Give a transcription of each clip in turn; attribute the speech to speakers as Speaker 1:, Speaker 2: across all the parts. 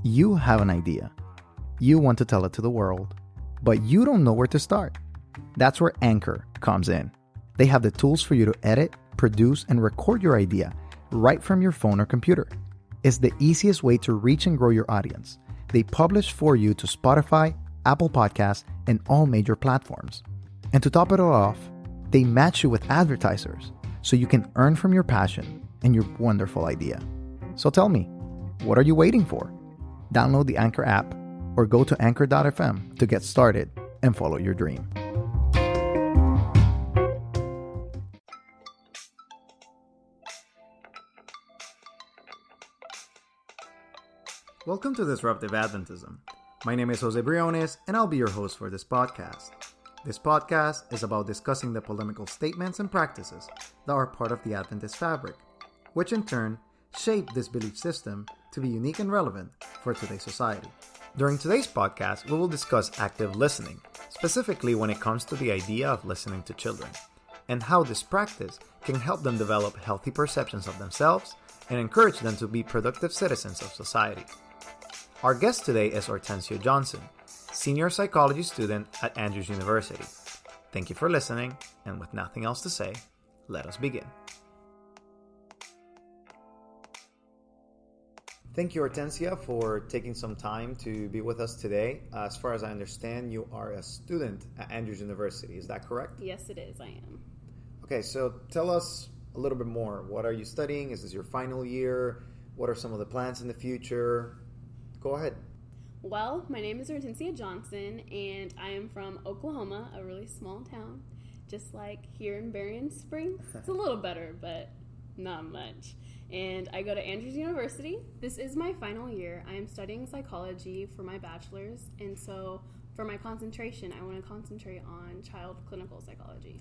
Speaker 1: You have an idea. You want to tell it to the world, but you don't know where to start. That's where Anchor comes in. They have the tools for you to edit, produce, and record your idea right from your phone or computer. It's the easiest way to reach and grow your audience. They publish for you to Spotify, Apple Podcasts, and all major platforms. And to top it all off, they match you with advertisers so you can earn from your passion and your wonderful idea. So tell me, what are you waiting for? Download the Anchor app or go to anchor.fm to get started and follow your dream. Welcome to Disruptive Adventism. My name is Jose Briones, and I'll be your host for this podcast. This podcast is about discussing the polemical statements and practices that are part of the Adventist fabric, which in turn shape this belief system to be unique and relevant for today's society. During today's podcast, we will discuss active listening, specifically when it comes to the idea of listening to children, and how this practice can help them develop healthy perceptions of themselves and encourage them to be productive citizens of society. Our guest today is Ortencia Johnson, senior psychology student at Andrews University. Thank you for listening, and with nothing else to say, let us begin. Thank you, Ortencia, for taking some time to be with us today. As far as I understand, you are a student at Andrews University. Is that correct?
Speaker 2: Yes, it is. I am.
Speaker 1: Okay, so tell us a little bit more. What are you studying? Is this your final year? What are some of the plans in the future? Go ahead.
Speaker 2: Well, my name is Ortencia Johnson, and I am from Oklahoma, a really small town, just like here in Berrien Springs. It's a little better, but not much. And I go to Andrews University. This is my final year. I am studying psychology for my bachelor's, and so for my concentration, I want to concentrate on child clinical psychology.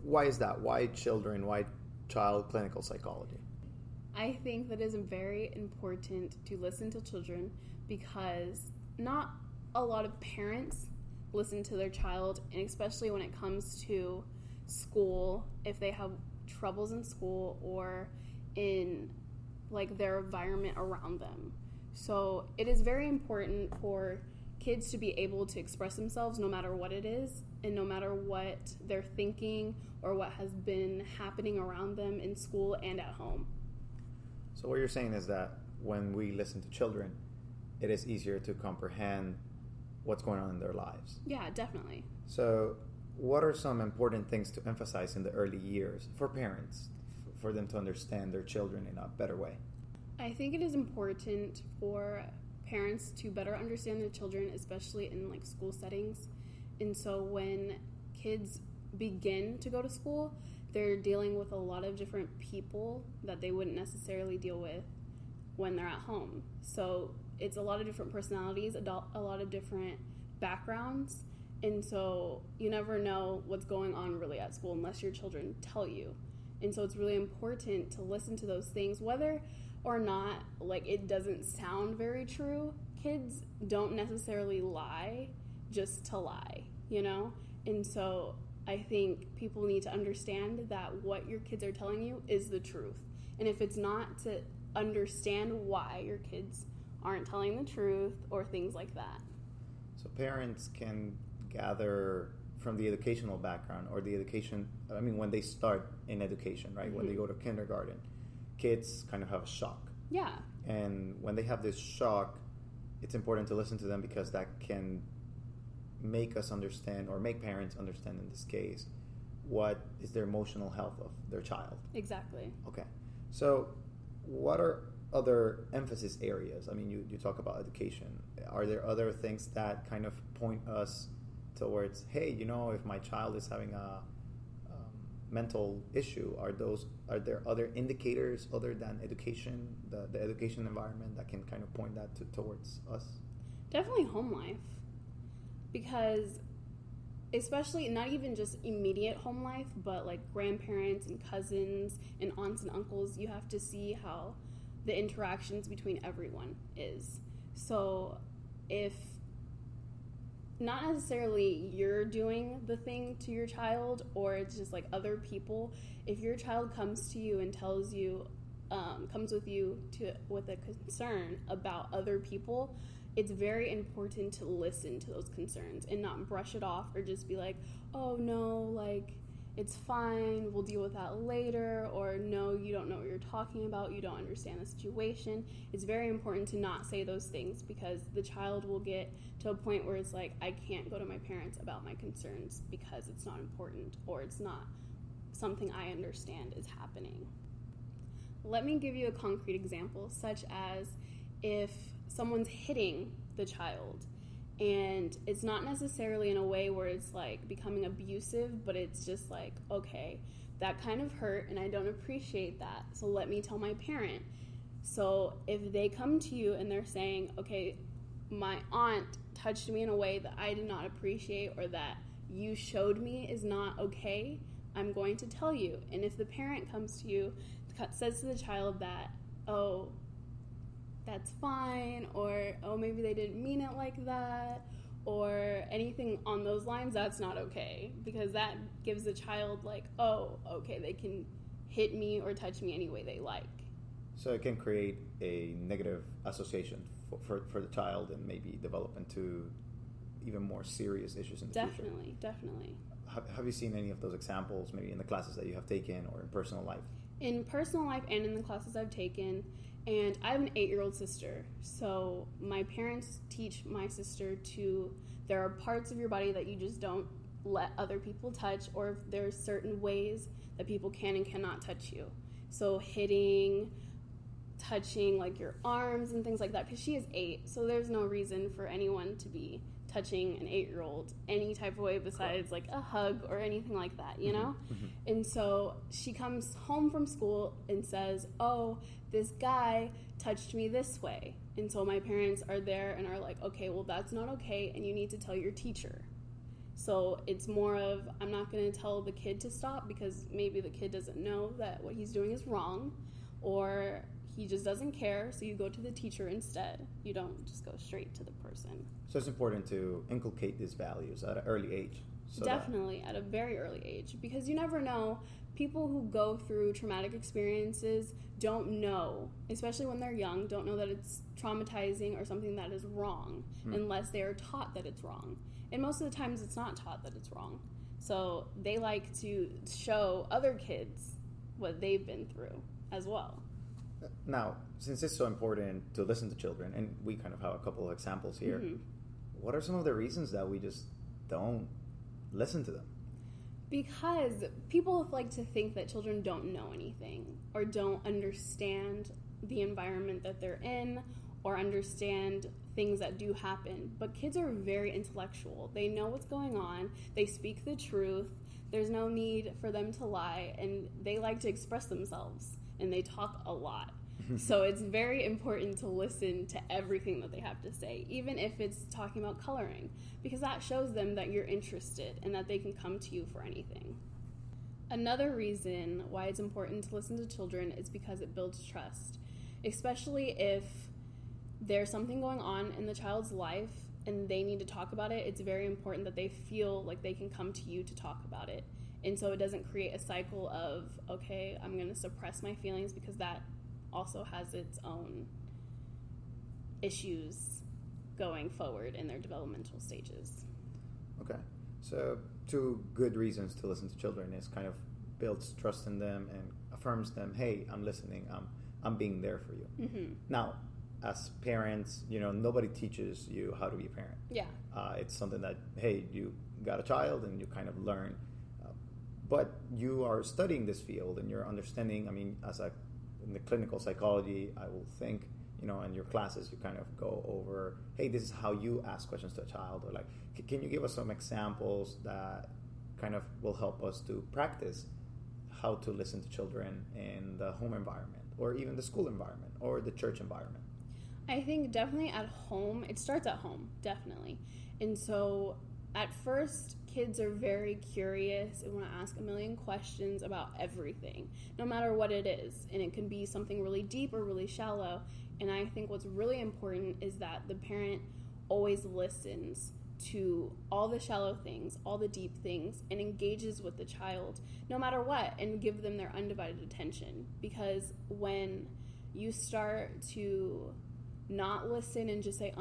Speaker 1: Why is that? Why children? Why child clinical psychology?
Speaker 2: I think that it is very important to listen to children because not a lot of parents listen to their child, and especially when it comes to school, if they have troubles in school or in like their environment around them. So it is very important for kids to be able to express themselves no matter what it is and no matter what they're thinking or what has been happening around them in school and at home.
Speaker 1: So what you're saying is that when we listen to children, it is easier to comprehend what's going on in their lives.
Speaker 2: Yeah, definitely.
Speaker 1: So what are some important things to emphasize in the early years for parents, for them to understand their children in a better way?
Speaker 2: I think it is important for parents to better understand their children, especially in like school settings. And so when kids begin to go to school, they're dealing with a lot of different people that they wouldn't necessarily deal with when they're at home. So it's a lot of different personalities, a lot of different backgrounds, and so you never know what's going on really at school unless your children tell you. And so it's really important to listen to those things, whether or not like it doesn't sound very true. Kids don't necessarily lie just to lie, you know? And so I think people need to understand that what your kids are telling you is the truth. And if it's not, to understand why your kids aren't telling the truth or things like that.
Speaker 1: So parents can gather from the educational background or the education, when they start in education, right? Mm-hmm. When they go to kindergarten, kids kind of have a shock.
Speaker 2: Yeah.
Speaker 1: And when they have this shock, it's important to listen to them because that can make us understand, or make parents understand in this case, what is their emotional health of their child.
Speaker 2: Exactly.
Speaker 1: Okay. So what are other emphasis areas? You talk about education. Are there other things that kind of point us towards, hey, if my child is having a mental issue, are there other indicators other than education, the education environment, that can kind of point that towards us?
Speaker 2: Definitely home life. Because especially not even just immediate home life, but like grandparents and cousins and aunts and uncles, you have to see how the interactions between everyone is. So if not necessarily you're doing the thing to your child, or it's just like other people, if your child comes to you and tells you comes with you with a concern about other people, it's very important to listen to those concerns and not brush it off or just be like, oh no, like, it's fine, we'll deal with that later, or no, you don't know what you're talking about, you don't understand the situation. It's very important to not say those things, because the child will get to a point where it's like, I can't go to my parents about my concerns because it's not important, or it's not something I understand is happening. Let me give you a concrete example, such as if someone's hitting the child, and it's not necessarily in a way where it's like becoming abusive, but it's just like, okay, that kind of hurt and I don't appreciate that, so let me tell my parent. So if they come to you and they're saying, okay, my aunt touched me in a way that I did not appreciate, or that you showed me is not okay, I'm going to tell you. And if the parent comes to you, says to the child that, oh, that's fine, or oh, maybe they didn't mean it like that, or anything on those lines, that's not okay, because that gives the child like, oh, okay, they can hit me or touch me any way they like.
Speaker 3: So it can create a negative association for the child, and maybe develop into even more serious issues in the future.
Speaker 2: Definitely.
Speaker 3: Have you seen any of those examples, maybe in the classes that you have taken or in personal life? In
Speaker 2: personal life and in the classes I've taken. And I have an 8-year-old sister, so my parents teach my sister there are parts of your body that you just don't let other people touch, or if there's certain ways that people can and cannot touch you. So hitting, touching like your arms and things like that, because she is 8, so there's no reason for anyone to be touching an 8-year-old any type of way besides like a hug or anything like that, you know? Mm-hmm. And so she comes home from school and says, oh, this guy touched me this way. And so my parents are there and are like, okay, well, that's not okay, and you need to tell your teacher. So it's more of, I'm not going to tell the kid to stop because maybe the kid doesn't know that what he's doing is wrong, or he just doesn't care, so you go to the teacher instead. You don't just go straight to the person.
Speaker 3: So it's important to inculcate these values at an early age.
Speaker 2: Definitely, at a very early age, because you never know. People who go through traumatic experiences don't know, especially when they're young, don't know that it's traumatizing or something that is wrong unless they are taught that it's wrong. And most of the times it's not taught that it's wrong. So they like to show other kids what they've been through as well.
Speaker 3: Now, since it's so important to listen to children, and we kind of have a couple of examples here, what are some of the reasons that we just don't listen to them?
Speaker 2: Because people like to think that children don't know anything, or don't understand the environment that they're in, or understand things that do happen. But kids are very intellectual. They know what's going on. They speak the truth. There's no need for them to lie, and they like to express themselves, and they talk a lot. So it's very important to listen to everything that they have to say, even if it's talking about coloring, because that shows them that you're interested and that they can come to you for anything. Another reason why it's important to listen to children is because it builds trust, especially if there's something going on in the child's life and they need to talk about it. It's very important that they feel like they can come to you to talk about it. And so it doesn't create a cycle of, okay, I'm going to suppress my feelings, because that also has its own issues going forward in their developmental stages.
Speaker 3: Okay. So 2 good reasons to listen to children is kind of builds trust in them and affirms them, hey, I'm listening, I'm being there for you. Mm-hmm. Now, as parents, nobody teaches you how to be a parent.
Speaker 2: Yeah.
Speaker 3: It's something that, hey, you got a child and you kind of learn. But you are studying this field and you're understanding, in the clinical psychology, I will think, in your classes, you kind of go over, hey, this is how you ask questions to a child, or like, can you give us some examples that kind of will help us to practice how to listen to children in the home environment, or even the school environment, or the church environment?
Speaker 2: I think definitely at home, it starts at home, definitely. And so at first, kids are very curious and want to ask a million questions about everything, no matter what it is. And it can be something really deep or really shallow. And I think what's really important is that the parent always listens to all the shallow things, all the deep things, and engages with the child no matter what, and give them their undivided attention. Because when you start to not listen and just say,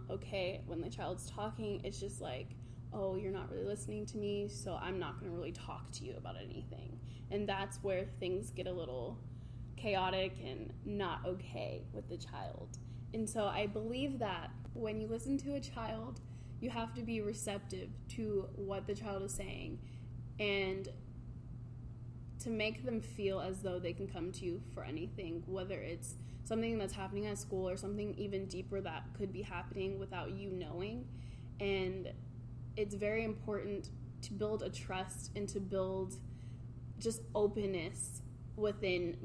Speaker 2: okay, when the child's talking, it's just like, oh, you're not really listening to me, so I'm not going to really talk to you about anything. And that's where things get a little chaotic and not okay with the child. And so I believe that when you listen to a child, you have to be receptive to what the child is saying and to make them feel as though they can come to you for anything, whether it's something that's happening at school or something even deeper that could be happening without you knowing. And it's very important to build a trust and to build just openness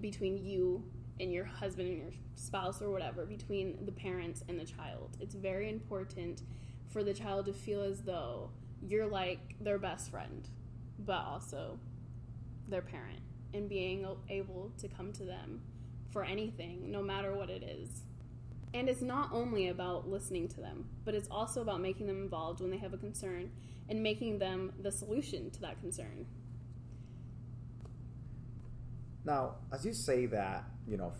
Speaker 2: between you and your husband and your spouse or whatever, between the parents and the child. It's very important for the child to feel as though you're like their best friend, but also their parent, and being able to come to them for anything, no matter what it is. And it's not only about listening to them, but it's also about making them involved when they have a concern and making them the solution to that concern.
Speaker 3: Now, as you say that,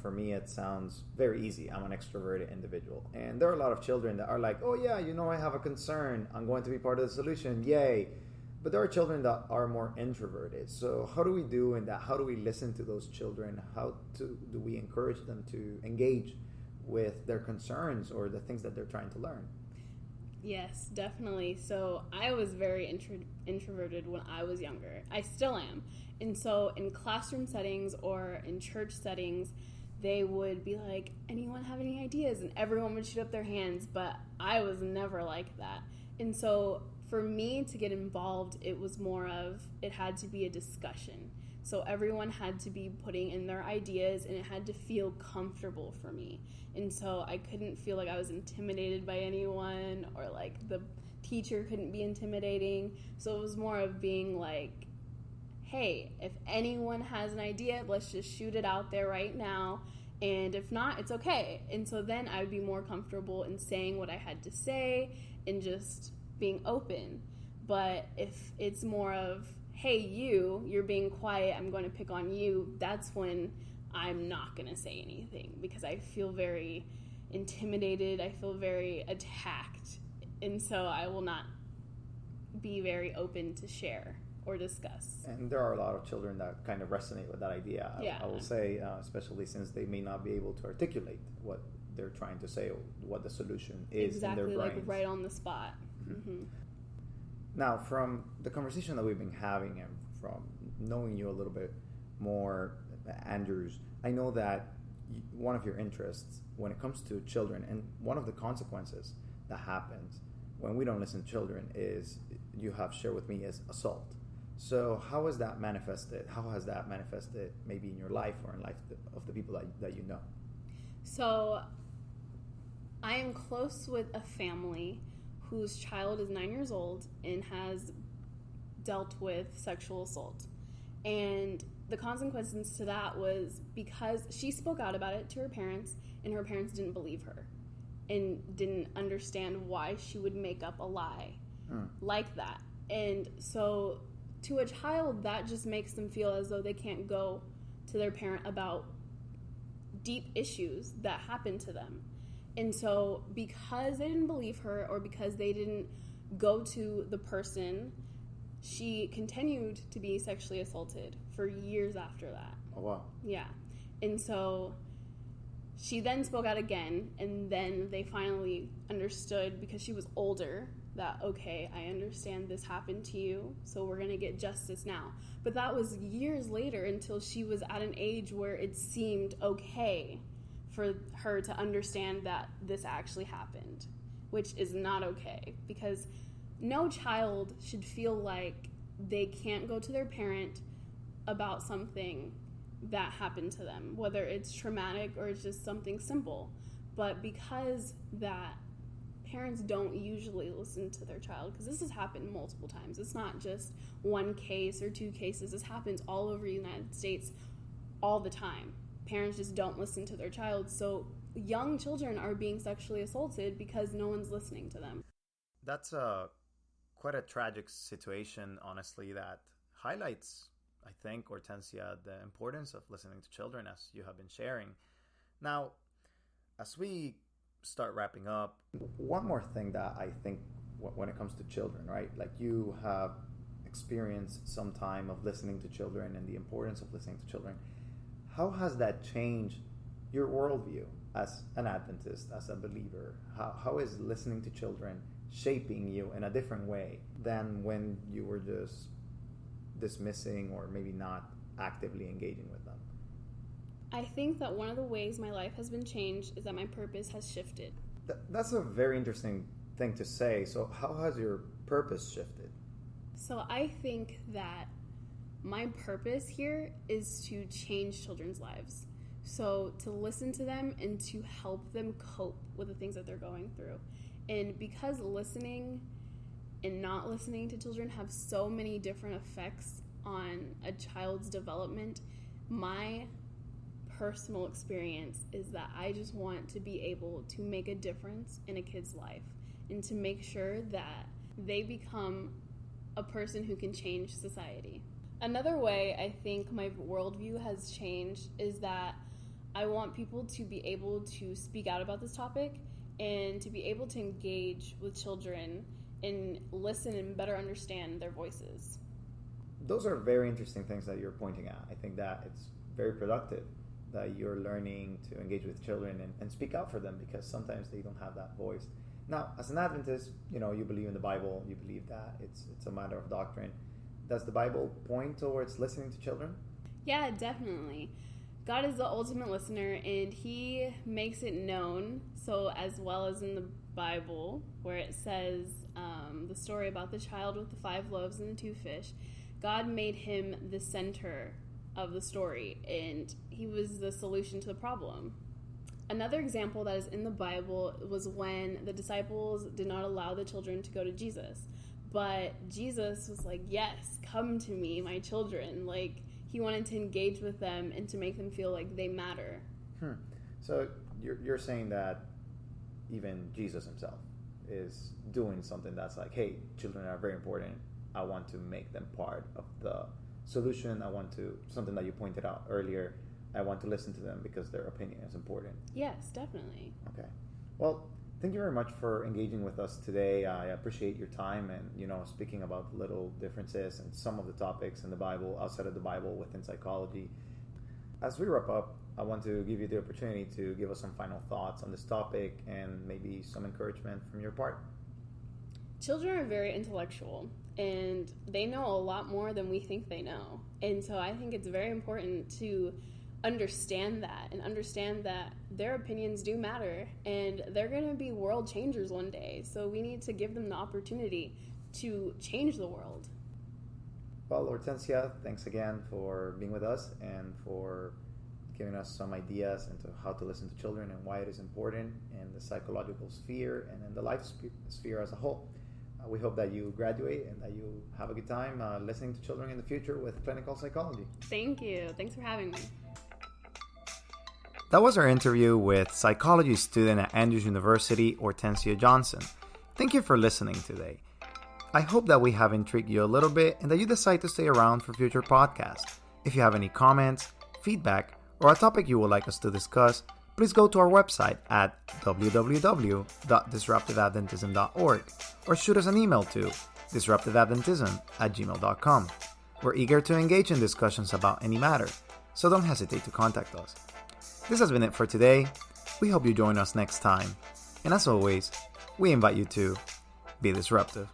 Speaker 3: for me it sounds very easy. I'm an extroverted individual. And there are a lot of children that are like, oh yeah, I have a concern. I'm going to be part of the solution. Yay. But there are children that are more introverted. So how do we do in that? How do we listen to those children? Do we encourage them to engage with their concerns or the things that they're trying to learn?
Speaker 2: Yes, definitely. So I was very introverted when I was younger. I still am. And so in classroom settings or in church settings, they would be like, anyone have any ideas? And everyone would shoot up their hands, but I was never like that. And so for me to get involved, it was more of, it had to be a discussion. So everyone had to be putting in their ideas, and it had to feel comfortable for me. And so I couldn't feel like I was intimidated by anyone, or like the teacher couldn't be intimidating. So it was more of being like, hey, if anyone has an idea, let's just shoot it out there right now. And if not, it's okay. And so then I would be more comfortable in saying what I had to say and just being open. But if it's more of, hey, you're being quiet, I'm going to pick on you, that's when I'm not going to say anything, because I feel very intimidated, I feel very attacked, and so I will not be very open to share or discuss.
Speaker 3: And there are a lot of children that kind of resonate with that idea.
Speaker 2: Yeah.
Speaker 3: I will say, especially since they may not be able to articulate what they're trying to say or what the solution is in their brains.
Speaker 2: Exactly, like right on the spot. Mm-hmm.
Speaker 3: Now, from the conversation that we've been having and from knowing you a little bit more, Andrews, I know that one of your interests when it comes to children, and one of the consequences that happens when we don't listen to children is, you have shared with me, is assault. So how is that manifested? How has that manifested maybe in your life or in life of the people that you know?
Speaker 2: So I am close with a family whose child is 9 years old and has dealt with sexual assault. And the consequences to that was because she spoke out about it to her parents, and her parents didn't believe her and didn't understand why she would make up a lie like that. And so to a child, that just makes them feel as though they can't go to their parent about deep issues that happen to them. And so because they didn't believe her, or because they didn't go to the person, she continued to be sexually assaulted for years after that.
Speaker 3: Oh, wow.
Speaker 2: Yeah. And so she then spoke out again, and then they finally understood, because she was older, that, okay, I understand this happened to you, so we're going to get justice now. But that was years later, until she was at an age where it seemed okay for her to understand that this actually happened, which is not okay, because no child should feel like they can't go to their parent about something that happened to them, whether it's traumatic or it's just something simple. But because that parents don't usually listen to their child, because this has happened multiple times. It's not just one case or two cases. This happens all over the United States all the time. Parents just don't listen to their child. So young children are being sexually assaulted because no one's listening to them.
Speaker 3: That's a quite a tragic situation, honestly, that highlights, I think, Hortensia, the importance of listening to children, as you have been sharing. Now, as we start wrapping up, one more thing that I think when it comes to children, right? Like, you have experienced some time of listening to children and the importance of listening to children. How has that changed your worldview as an Adventist, as a believer? How is listening to children shaping you in a different way than when you were just dismissing or maybe not actively engaging with them?
Speaker 2: I think that one of the ways my life has been changed is that my purpose has shifted.
Speaker 3: That's a very interesting thing to say. So how has your purpose shifted?
Speaker 2: So I think that my purpose here is to change children's lives. So to listen to them and to help them cope with the things that they're going through. And because listening and not listening to children have so many different effects on a child's development, my personal experience is that I just want to be able to make a difference in a kid's life and to make sure that they become a person who can change society. Another way I think my worldview has changed is that I want people to be able to speak out about this topic and to be able to engage with children and listen and better understand their voices.
Speaker 3: Those are very interesting things that you're pointing at. I think that it's very productive that you're learning to engage with children and speak out for them, because sometimes they don't have that voice. Now, as an Adventist, you believe in the Bible, you believe that it's a matter of doctrine. Does the Bible point towards listening to children?
Speaker 2: Yeah, definitely. God is the ultimate listener, and he makes it known. So as well as in the Bible, where it says the story about the child with the 5 loaves and the 2 fish, God made him the center of the story, and he was the solution to the problem. Another example that is in the Bible was when the disciples did not allow the children to go to Jesus. But Jesus was like, yes, come to me, my children. Like, he wanted to engage with them and to make them feel like they matter.
Speaker 3: So you're saying that even Jesus himself is doing something that's like, hey, children are very important. I want to make them part of the solution. Something that you pointed out earlier, I want to listen to them because their opinion is important.
Speaker 2: Yes, definitely.
Speaker 3: Okay. Well, thank you very much for engaging with us today. I appreciate your time and, speaking about little differences and some of the topics in the Bible, outside of the Bible, within psychology. As we wrap up, I want to give you the opportunity to give us some final thoughts on this topic and maybe some encouragement from your part.
Speaker 2: Children are very intellectual, and they know a lot more than we think they know. And so I think it's very important to understand that and understand that their opinions do matter, and they're going to be world changers one day. So we need to give them the opportunity to change the world.
Speaker 3: Well, Ortencia, thanks again for being with us and for giving us some ideas into how to listen to children and why it is important in the psychological sphere and in the life sphere as a whole. We hope that you graduate and that you have a good time listening to children in the future with clinical psychology.
Speaker 2: Thank you. Thanks for having me.
Speaker 1: That was our interview with psychology student at Andrews University, Ortencia Johnson. Thank you for listening today. I hope that we have intrigued you a little bit and that you decide to stay around for future podcasts. If you have any comments, feedback, or a topic you would like us to discuss, please go to our website at www.disruptiveadventism.org or shoot us an email to disruptiveadventism@gmail.com. We're eager to engage in discussions about any matter, so don't hesitate to contact us. This has been it for today. We hope you join us next time. And as always, we invite you to be disruptive.